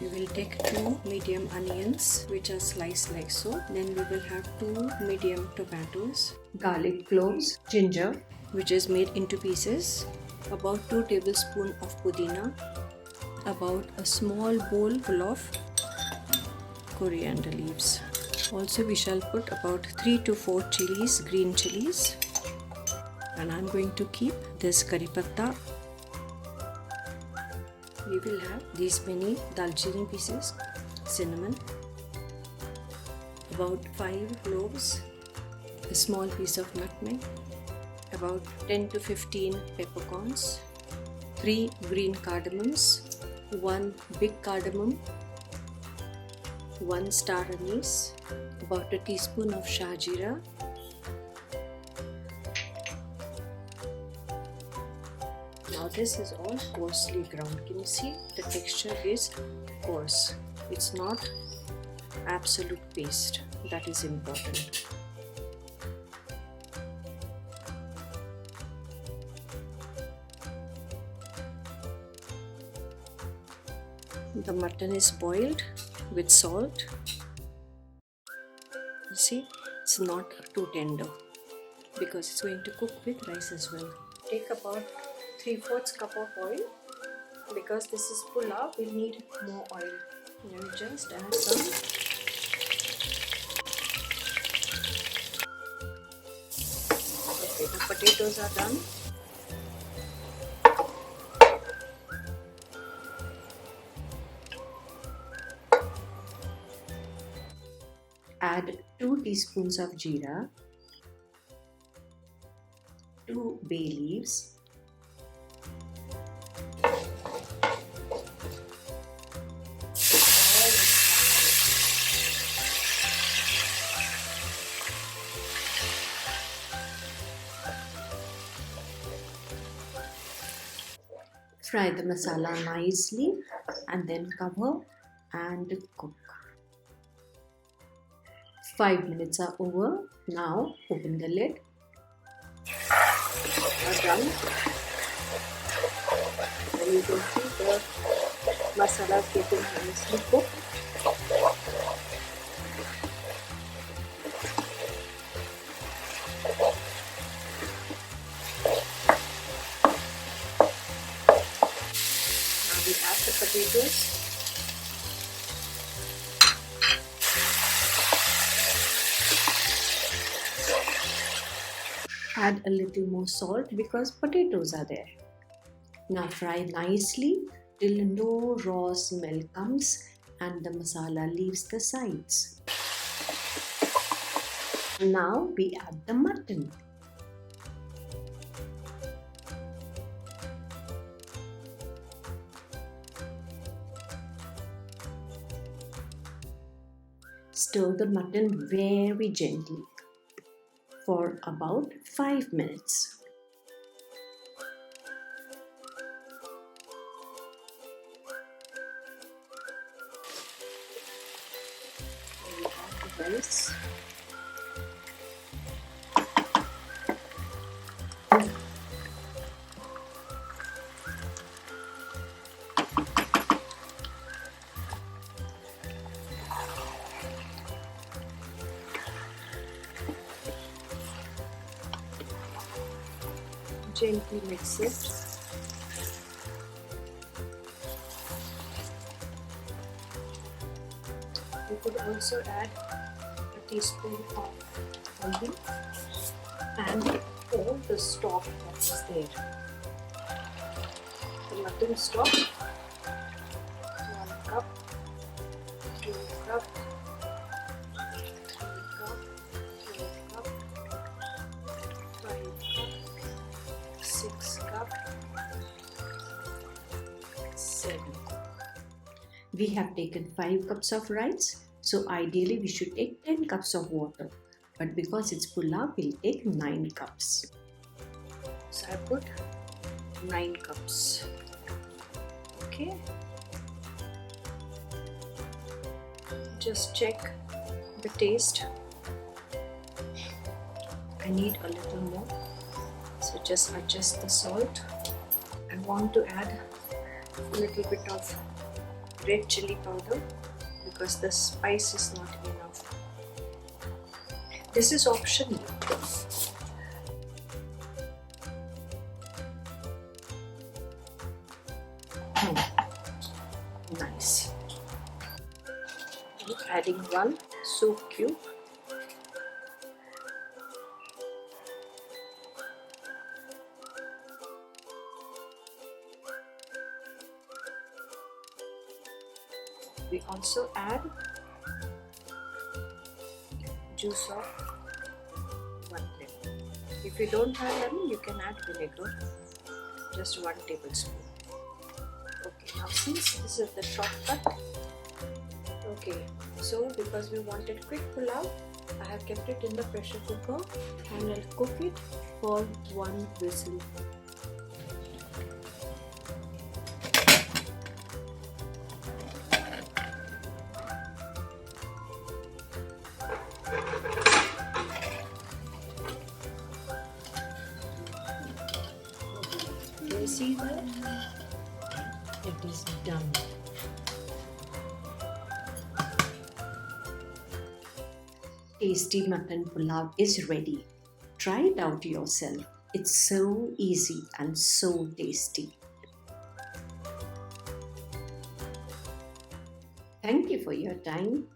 We will take 2 medium onions which are sliced like so. Then we will have 2 medium tomatoes, garlic cloves, ginger which is made into pieces, about 2 tablespoons of pudina, about a small bowl full of coriander leaves. Also we shall put about 3 to 4 chilies, green chilies, and I'm going to keep this curry patta. We will have these many dalchini pieces, cinnamon, about 5 cloves, a small piece of nutmeg, about 10 to 15 peppercorns, 3 green cardamoms, 1 big cardamom, 1 star anise, about a teaspoon of SHAH JEERA, now this is all coarsely ground. Can you see the texture is coarse? It's not absolute paste. That is important. The mutton is boiled with salt. You see, it's not too tender because it's going to cook with rice as well. Take about 3/4 cup of oil. Because this is pulav, we need more oil. Now we just add some. Okay, the potatoes are done. Add 2 teaspoons of jeera, 2 bay leaves, fry the masala nicely and then cover and cook. 5 minutes are over. Now open the lid. Are done. And you can see the masala getting nicely cooked. Now we add the potatoes. Add a little more salt because potatoes are there. Now fry nicely till no raw smell comes and the masala leaves the sides. Now we add the mutton. Stir the mutton very gently for about 5 minutes. We add the rice. Gently mix it. You could also add a teaspoon of haldi and all the stock that is there. The mutton stock, 1 cup, 2 cup, 3 cup, 4 cup, 5 cup, 6 cup, 7. We have taken 5 cups of rice, so ideally we should take 10 cups of water. But because it's pulav, we'll take 9 cups. So I put 9 cups. Okay. Just check the taste. I need a little more. So just adjust the salt. I want to add a little bit of red chili powder because the spice is not enough. This is optional. Nice. Adding one soup cube. We also add juice of 1 lemon. If you don't have lemon, you can add vinegar, just 1 tablespoon. Okay, now since this is the shortcut, okay, so because we wanted quick pulao, I have kept it in the pressure cooker and I'll cook it for 1 whistle. Do you see that? It is done. Tasty mutton pulav is ready. Try it out yourself. It's so easy and so tasty. Thank you for your time.